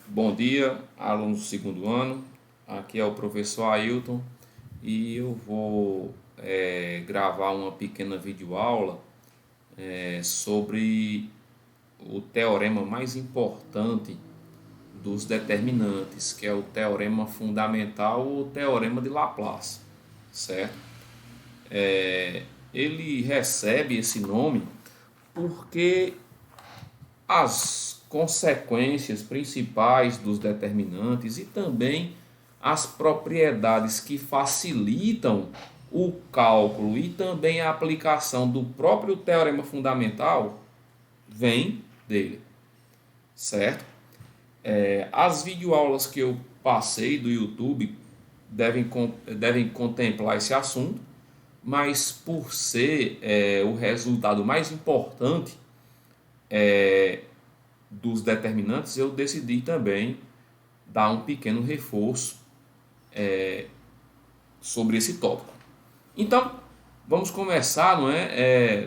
Bom dia, alunos do segundo ano. Aqui é o professor Ailton e eu vou gravar uma pequena videoaula sobre o teorema mais importante dos determinantes, que é o teorema fundamental ou teorema de Laplace, certo? Ele recebe esse nome porque as consequências principais dos determinantes e também as propriedades que facilitam o cálculo e também a aplicação do próprio teorema fundamental vem dele, certo? As videoaulas que eu passei do YouTube devem contemplar esse assunto, mas por ser o resultado mais importante dos determinantes, eu decidi também dar um pequeno reforço sobre esse tópico. Então, vamos começar,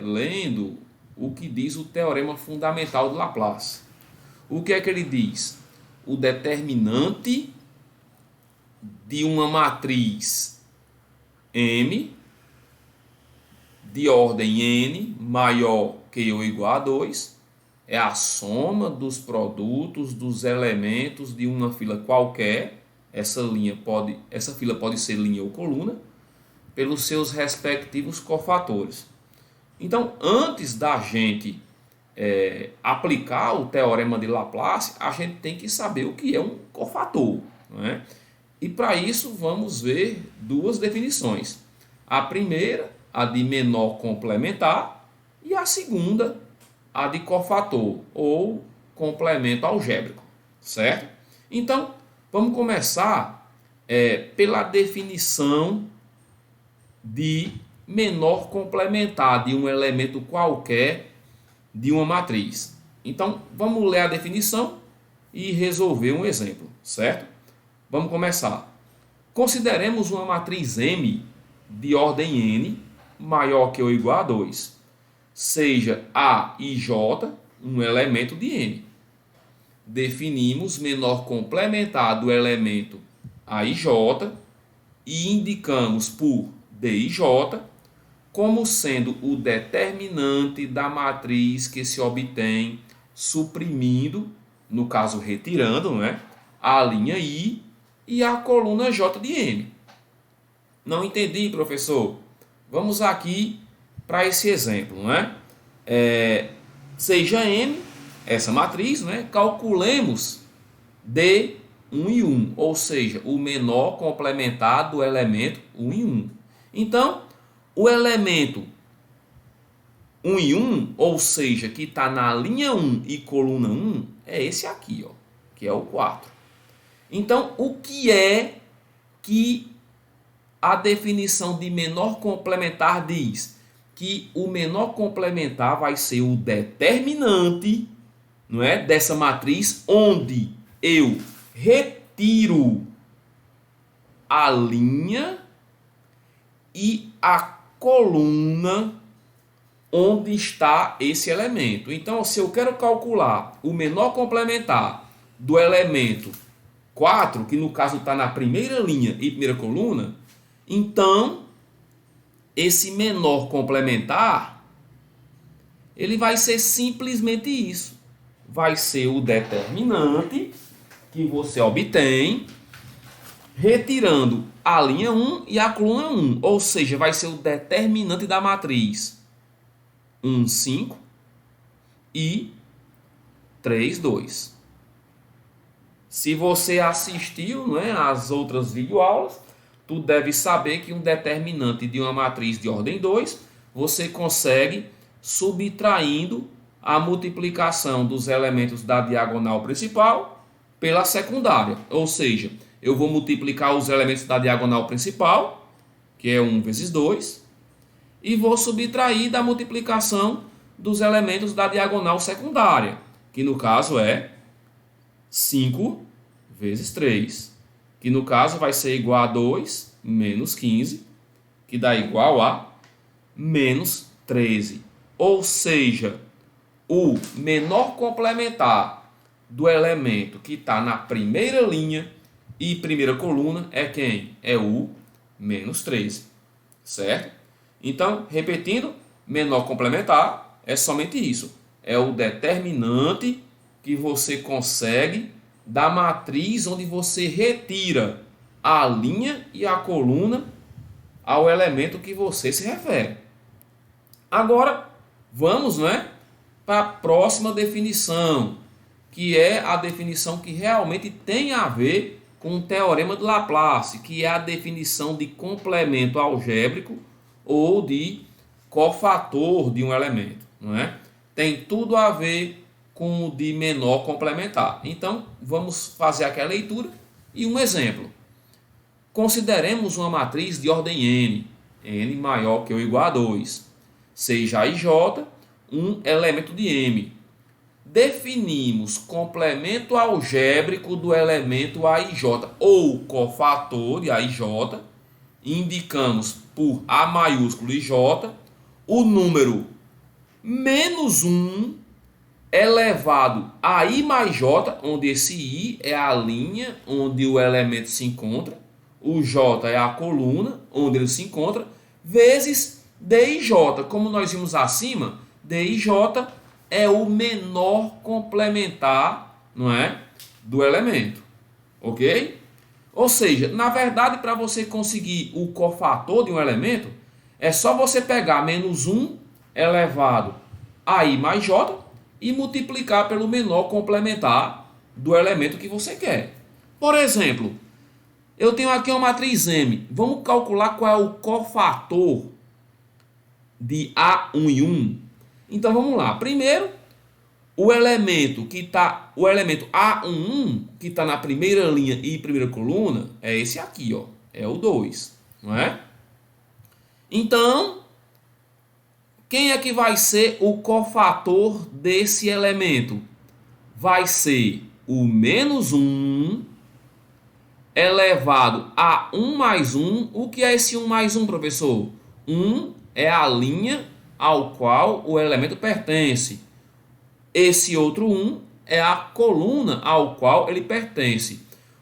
lendo o que diz o teorema fundamental de Laplace. O que é que ele diz? O determinante de uma matriz M de ordem n maior que ou igual a 2 é a soma dos produtos dos elementos de uma fila qualquer. Essa fila pode ser linha ou coluna, pelos seus respectivos cofatores. Então, antes da gente aplicar o teorema de Laplace, a gente tem que saber o que é um cofator, não é? E para isso vamos ver duas definições. A primeira, a de menor complementar, e a segunda, a de cofator ou complemento algébrico, certo? Então, vamos começar pela definição de menor complementar de um elemento qualquer de uma matriz. Então, vamos ler a definição e resolver um exemplo, certo? Vamos começar. Consideremos uma matriz M de ordem n maior que ou igual a 2. Seja A e J um elemento de n. Definimos menor complementar do elemento A e J e indicamos por D e J como sendo o determinante da matriz que se obtém suprimindo, no caso retirando, a linha I e a coluna J de M. Não entendi, professor? Vamos aqui para esse exemplo, seja M, essa matriz, calculemos D1 e 1, ou seja, o menor complementar do elemento 1 e 1. Então, o elemento 1 e 1, ou seja, que está na linha 1 e coluna 1, é esse aqui, que é o 4. Então, o que é que a definição de menor complementar diz? Que o menor complementar vai ser o determinante, dessa matriz, onde eu retiro a linha e a coluna onde está esse elemento. Então, se eu quero calcular o menor complementar do elemento 4, que no caso está na primeira linha e primeira coluna, então esse menor complementar ele vai ser simplesmente isso. Vai ser o determinante que você obtém retirando a linha 1 e a coluna 1. Ou seja, vai ser o determinante da matriz 1, 5 e 3, 2. Se você assistiu às outras videoaulas, tu deve saber que um determinante de uma matriz de ordem 2, você consegue subtraindo a multiplicação dos elementos da diagonal principal pela secundária. Ou seja, eu vou multiplicar os elementos da diagonal principal, que é 1 vezes 2, e vou subtrair da multiplicação dos elementos da diagonal secundária, que no caso é 5 vezes 3, que no caso vai ser igual a 2 menos 15, que dá igual a menos 13. Ou seja, o menor complementar do elemento que está na primeira linha e primeira coluna é quem? É o menos 13, certo? Então, repetindo, menor complementar é somente isso. É o determinante que você consegue da matriz onde você retira a linha e a coluna ao elemento que você se refere. Agora, vamos, para a próxima definição, que é a definição que realmente tem a ver com o teorema de Laplace, que é a definição de complemento algébrico ou de cofator de um elemento, Tem tudo a ver com o de menor complementar. Então, vamos fazer aqui a leitura e um exemplo. Consideremos uma matriz de ordem n maior que ou igual a 2, seja IJ um elemento de M. Definimos complemento algébrico do elemento AIJ ou cofator de AIJ, indicamos por A maiúsculo e J o número menos 1 elevado a I mais J, onde esse I é a linha onde o elemento se encontra, o J é a coluna onde ele se encontra, vezes DIJ. Como nós vimos acima, DIJ é o menor complementar, do elemento, ok? Ou seja, na verdade, para você conseguir o cofator de um elemento, é só você pegar menos 1 elevado a I mais J e multiplicar pelo menor complementar do elemento que você quer. Por exemplo, eu tenho aqui uma matriz M. Vamos calcular qual é o cofator de A1 e 1. Então vamos lá. Primeiro, o elemento A11, que está na primeira linha e primeira coluna, é esse aqui, ó. É o 2, não é? Então, quem é que vai ser o cofator desse elemento? Vai ser o menos 1 elevado a 1 mais 1. O que é esse 1 mais 1, professor? 1 é a linha ao qual o elemento pertence. Esse outro 1 é a coluna ao qual ele pertence.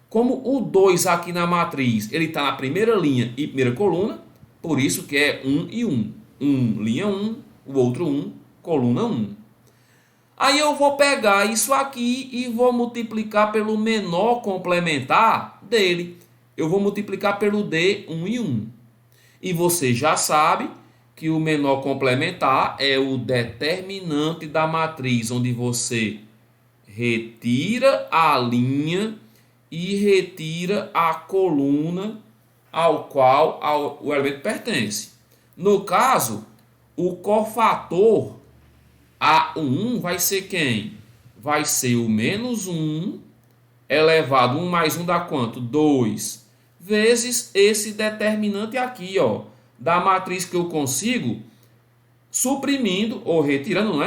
Como o 2 aqui na matriz ele está na primeira linha e primeira coluna, por isso que é 1 e 1. 1, linha 1, o outro 1, coluna 1. Aí eu vou pegar isso aqui e vou multiplicar pelo menor complementar dele. Eu vou multiplicar pelo D, 1 e 1. E você já sabe que o menor complementar é o determinante da matriz, onde você retira a linha e retira a coluna ao qual o elemento pertence. No caso, o cofator A1 vai ser quem? Vai ser o menos 1 elevado, 1 mais 1 dá quanto? 2, vezes esse determinante aqui, ó, da matriz que eu consigo suprimindo ou retirando,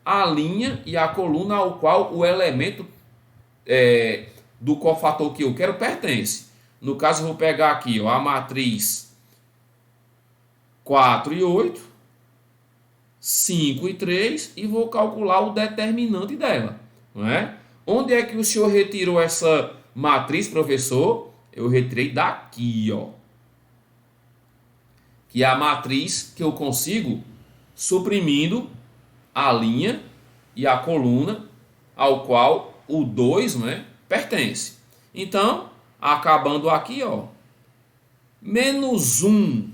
a linha e a coluna ao qual o elemento do cofator que eu quero pertence. No caso, eu vou pegar aqui, ó, a matriz 4 e 8, 5 e 3 e vou calcular o determinante dela, Onde é que o senhor retirou essa matriz, professor? Eu retirei daqui, ó. Que é a matriz que eu consigo suprimindo a linha e a coluna ao qual o 2, pertence. Então, acabando aqui, ó, menos 1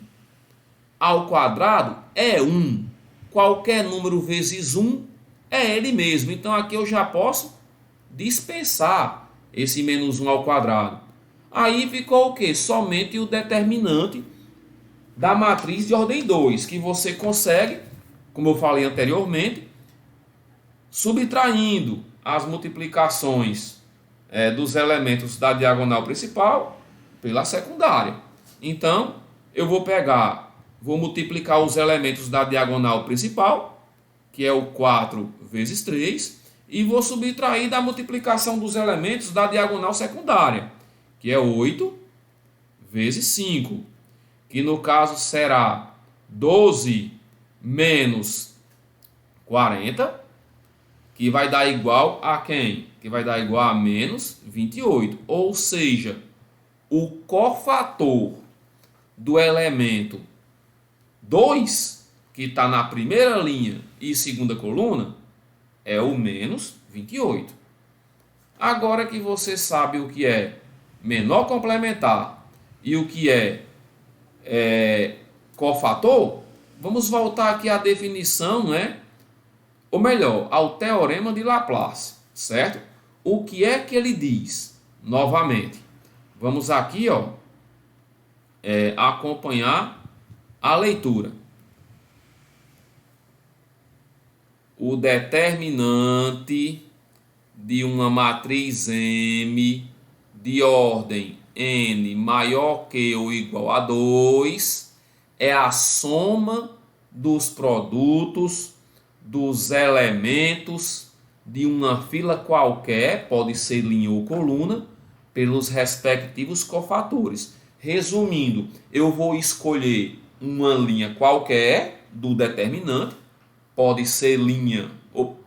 ao quadrado é 1. Qualquer número vezes 1 é ele mesmo. Então, aqui eu já posso dispensar esse menos 1 ao quadrado. Aí ficou o quê? Somente o determinante da matriz de ordem 2, que você consegue, como eu falei anteriormente, subtraindo as multiplicações dos elementos da diagonal principal pela secundária. Então, eu vou multiplicar os elementos da diagonal principal, que é o 4 vezes 3, e vou subtrair da multiplicação dos elementos da diagonal secundária, que é 8 vezes 5, que no caso será 12 menos 40, que vai dar igual a quem? Que vai dar igual a menos 28. Ou seja, o cofator do elemento 2, que está na primeira linha e segunda coluna, é o menos 28. Agora que você sabe o que é menor complementar e o que é cofator, vamos voltar aqui à definição, né? Ou melhor, ao teorema de Laplace, certo? O que é que ele diz? Novamente, vamos aqui, ó, acompanhar a leitura. O determinante de uma matriz M de ordem n maior que ou igual a 2 é a soma dos produtos dos elementos de uma fila qualquer, pode ser linha ou coluna, pelos respectivos cofatores. Resumindo, eu vou escolher uma linha qualquer do determinante, pode ser linha, ou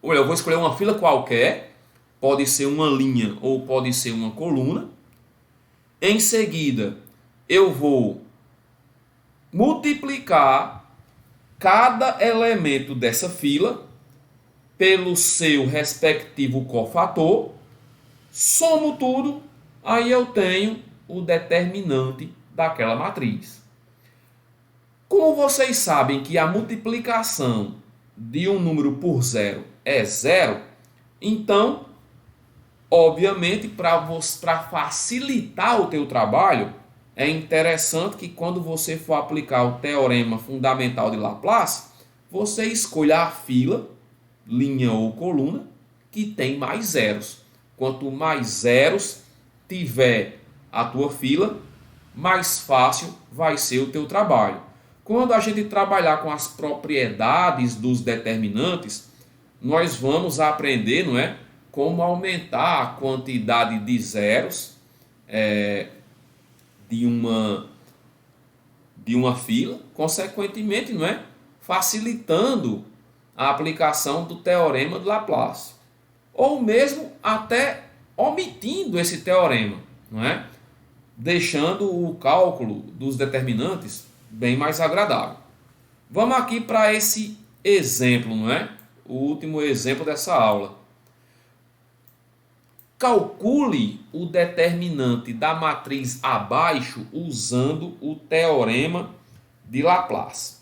eu vou escolher uma fila qualquer, pode ser uma linha ou pode ser uma coluna. Em seguida, eu vou multiplicar cada elemento dessa fila pelo seu respectivo cofator, somo tudo, aí eu tenho o determinante daquela matriz. Como vocês sabem que a multiplicação de um número por zero é zero, então, obviamente, para facilitar o teu trabalho, é interessante que quando você for aplicar o teorema fundamental de Laplace, você escolha a fila, linha ou coluna, que tem mais zeros. Quanto mais zeros tiver a tua fila, mais fácil vai ser o teu trabalho. Quando a gente trabalhar com as propriedades dos determinantes, nós vamos aprender, não é, como aumentar a quantidade de zeros de uma fila, consequentemente, não é, facilitando a aplicação do teorema de Laplace, ou mesmo até omitindo esse teorema, não é, deixando o cálculo dos determinantes bem mais agradável. Vamos aqui para esse exemplo, não é? O último exemplo dessa aula. Calcule o determinante da matriz abaixo usando o teorema de Laplace.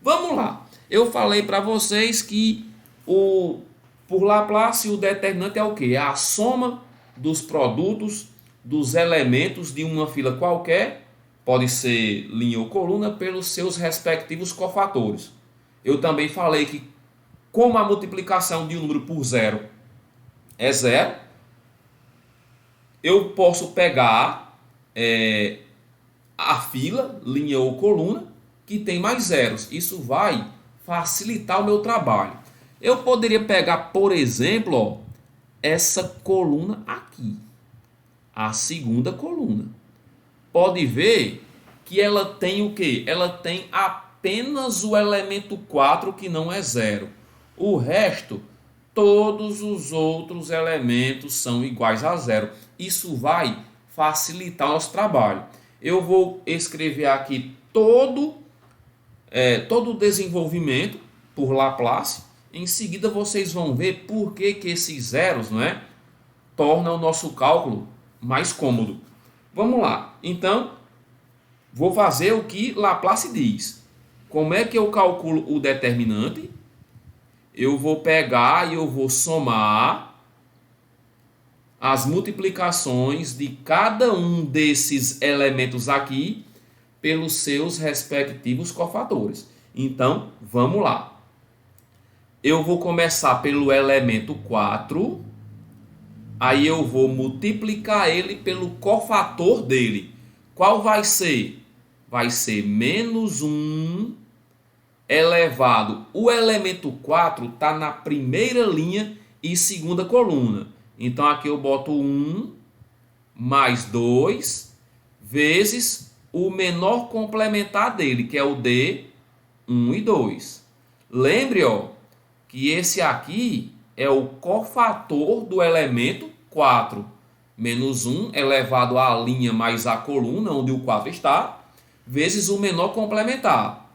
Vamos lá. Eu falei para vocês que por Laplace o determinante é o quê? É a soma dos produtos dos elementos de uma fila qualquer, pode ser linha ou coluna, pelos seus respectivos cofatores. Eu também falei que, como a multiplicação de um número por zero é zero, eu posso pegar a fila, linha ou coluna, que tem mais zeros. Isso vai facilitar o meu trabalho. Eu poderia pegar, por exemplo, ó, essa coluna aqui, a segunda coluna. Pode ver que ela tem o quê? Ela tem apenas o elemento 4 que não é zero. O resto, todos os outros elementos são iguais a zero. Isso vai facilitar o nosso trabalho. Eu vou escrever aqui todo o desenvolvimento por Laplace. Em seguida vocês vão ver por que esses zeros, não é, tornam o nosso cálculo mais cômodo. Vamos lá. Então, vou fazer o que Laplace diz. Como é que eu calculo o determinante? Eu vou pegar e eu vou somar as multiplicações de cada um desses elementos aqui pelos seus respectivos cofatores. Então, vamos lá. Eu vou começar pelo elemento 4, aí eu vou multiplicar ele pelo cofator dele. Qual vai ser? Vai ser menos 1 elevado. O elemento 4 está na primeira linha e segunda coluna. Então aqui eu boto 1 mais 2 vezes o menor complementar dele, que é o D, 1 e 2. Lembre, ó, que esse aqui é o cofator do elemento 4. Menos 1 elevado à linha mais a coluna, onde o 4 está, vezes o menor complementar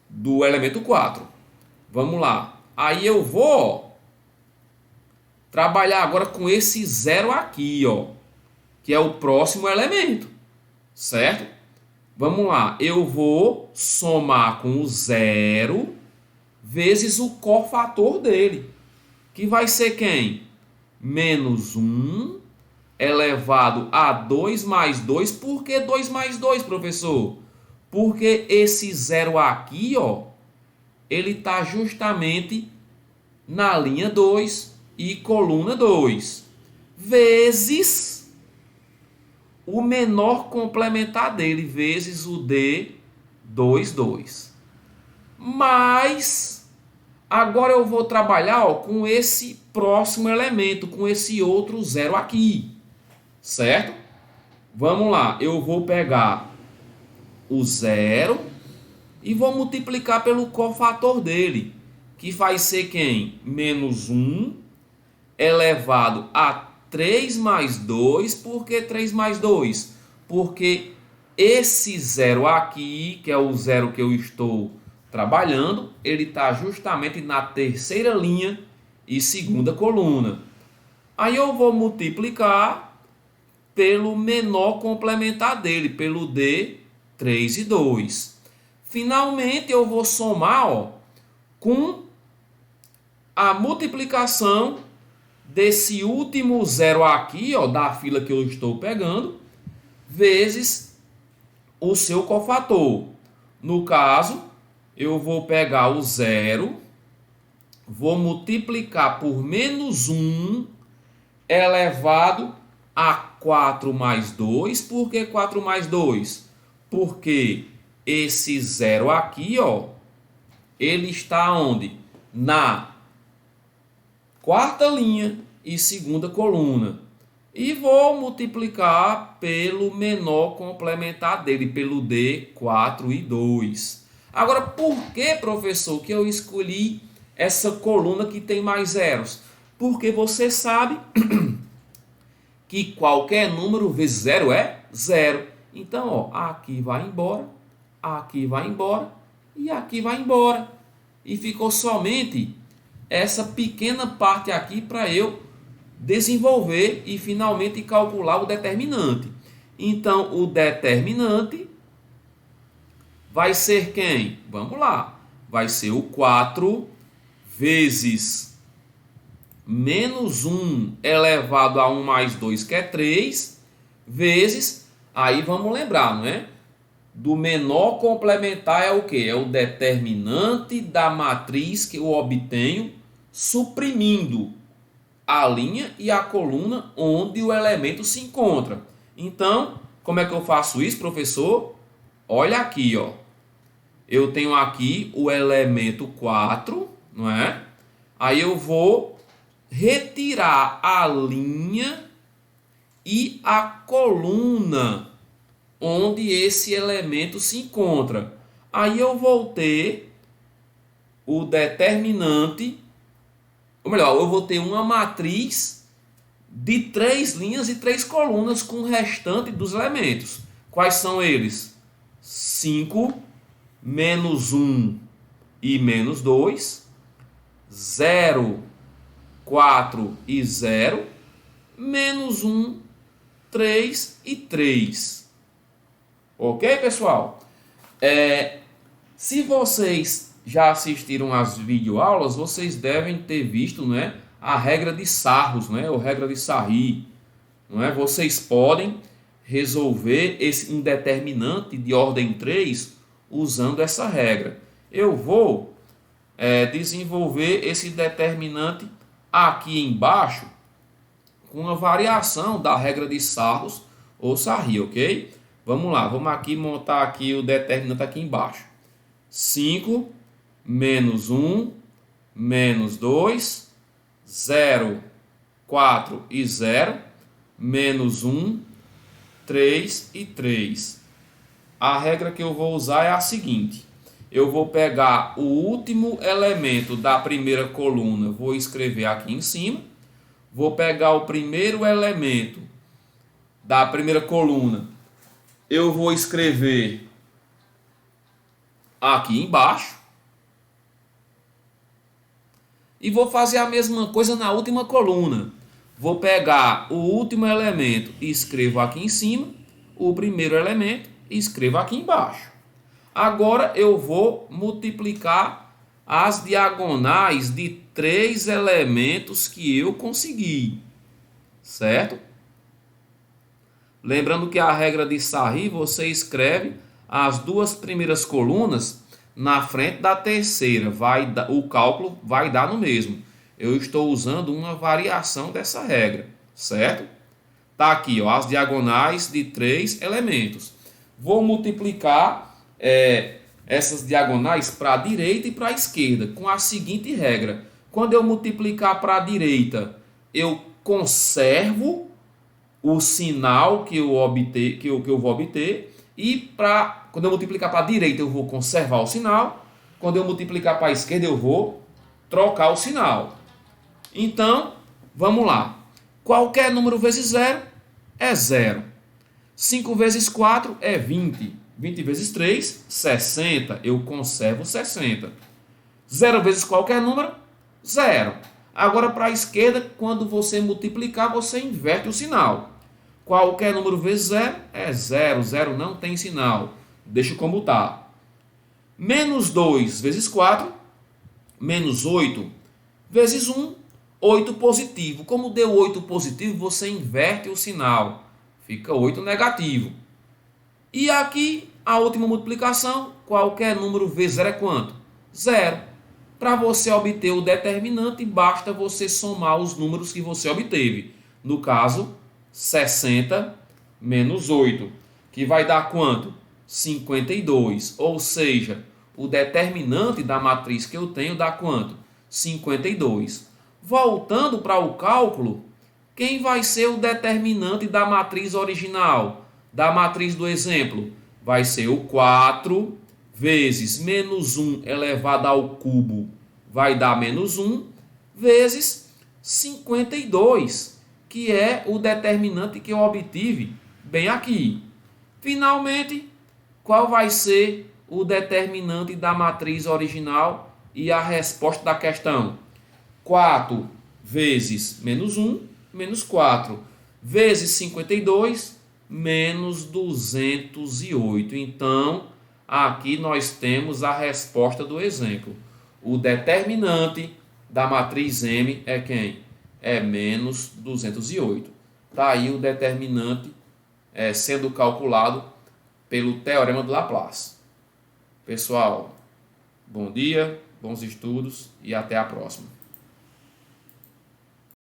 do elemento 4. Vamos lá. Aí eu vou trabalhar agora com esse zero aqui, ó, que é o próximo elemento, certo? Vamos lá. Eu vou somar com o zero vezes o cofator dele, que vai ser quem? Menos 1 elevado a 2 mais 2. Por que 2 mais 2, professor? Porque esse zero aqui, ó, ele está justamente na linha 2 e coluna 2, vezes o menor complementar dele, vezes o D22. Mas agora eu vou trabalhar, ó, com esse próximo elemento, com esse outro zero aqui, certo? Vamos lá, eu vou pegar o zero e vou multiplicar pelo cofator dele, que vai ser quem? Menos 1 elevado a 3 mais 2. Por que 3 mais 2? Porque esse zero aqui, que é o zero que eu estou trabalhando, ele está justamente na terceira linha e segunda coluna. Aí eu vou multiplicar pelo menor complementar dele, pelo D 3 e 2. Finalmente eu vou somar, ó, com a multiplicação desse último zero aqui, ó, da fila que eu estou pegando, vezes o seu cofator. No caso, eu vou pegar o zero, vou multiplicar por menos 1 elevado a 4 mais 2. Por que 4 mais 2? Porque esse zero aqui, ó, ele está onde? Na quarta linha e segunda coluna. E vou multiplicar pelo menor complementar dele, pelo D 4 e 2. Agora, por que, professor, que eu escolhi essa coluna que tem mais zeros? Porque você sabe que qualquer número vezes zero é zero. Então, ó, aqui vai embora e aqui vai embora. E ficou somente essa pequena parte aqui para eu desenvolver e finalmente calcular o determinante. Então, o determinante vai ser quem? Vamos lá. Vai ser o 4 vezes menos 1 elevado a 1 mais 2, que é 3, vezes, aí vamos lembrar, não é? Do menor complementar é o que? É o determinante da matriz que eu obtenho suprimindo a linha e a coluna onde o elemento se encontra. Então, como é que eu faço isso, professor? Olha aqui, ó. Eu tenho aqui o elemento 4, não é? Aí eu vou retirar a linha e a coluna onde esse elemento se encontra. Aí eu vou ter o determinante, ou melhor, eu vou ter uma matriz de 3 linhas e 3 colunas com o restante dos elementos. Quais são eles? 5, menos 1 e menos 2, 0, 4 e 0, menos 1, 3 e 3. Ok, pessoal? Se vocês já assistiram às videoaulas, vocês devem ter visto, né, a regra de Sarros, né, ou regra de Sarri. Não é? Vocês podem resolver esse indeterminante de ordem 3 usando essa regra. Eu vou desenvolver esse determinante aqui embaixo com uma variação da regra de Sarros ou Sarri, ok? Vamos lá, vamos aqui montar aqui o determinante aqui embaixo. 5 menos 1 menos 2, 0, 4 e 0, menos 1, 3 e 3. A regra que eu vou usar é a seguinte. eu vou pegar o último elemento da primeira coluna, vou escrever aqui em cima. Vou pegar o primeiro elemento da primeira coluna, eu vou escrever aqui embaixo. E vou fazer a mesma coisa na última coluna. Vou pegar o último elemento e escrevo aqui em cima, o primeiro elemento e escrevo aqui embaixo. Agora eu vou multiplicar as diagonais de 3 elementos que eu consegui, certo? Lembrando que a regra de Sarri, você escreve as duas primeiras colunas na frente da terceira, o cálculo vai dar no mesmo. Eu estou usando uma variação dessa regra, certo? Tá aqui, ó, as diagonais de 3 elementos. Vou multiplicar essas diagonais para a direita e para a esquerda com a seguinte regra. Quando eu multiplicar para a direita, eu conservo o sinal que eu vou obter, e quando eu multiplicar para a direita eu vou conservar o sinal, quando eu multiplicar para a esquerda eu vou trocar o sinal. Então, vamos lá. Qualquer número vezes zero é zero. 5 vezes 4 é 20. 20 vezes 3, 60. Eu conservo 60. 0 vezes qualquer número, zero. Agora, para a esquerda, quando você multiplicar, você inverte o sinal. Qualquer número vezes zero é zero. Zero não tem sinal. Deixa como está. Menos 2 vezes 4, menos 8 vezes 1, 8 positivo. Como deu 8 positivo, você inverte o sinal. Fica 8 negativo. E aqui, a última multiplicação, qualquer número vezes zero é quanto? Zero. Para você obter o determinante, basta você somar os números que você obteve. No caso, 60 menos 8, que vai dar quanto? 52. Ou seja, o determinante da matriz que eu tenho dá quanto? 52. Voltando para o cálculo, quem vai ser o determinante da matriz original? Da matriz do exemplo? Vai ser o 4 vezes menos 1 elevado ao cubo, vai dar menos 1, vezes 52, que é o determinante que eu obtive bem aqui. Finalmente, qual vai ser o determinante da matriz original e a resposta da questão? 4 vezes menos 1, menos 4, vezes 52, menos 208. Então, aqui nós temos a resposta do exemplo. O determinante da matriz M é quem? É menos 208. Está aí o determinante sendo calculado pelo Teorema de Laplace. Pessoal, bom dia, bons estudos e até a próxima.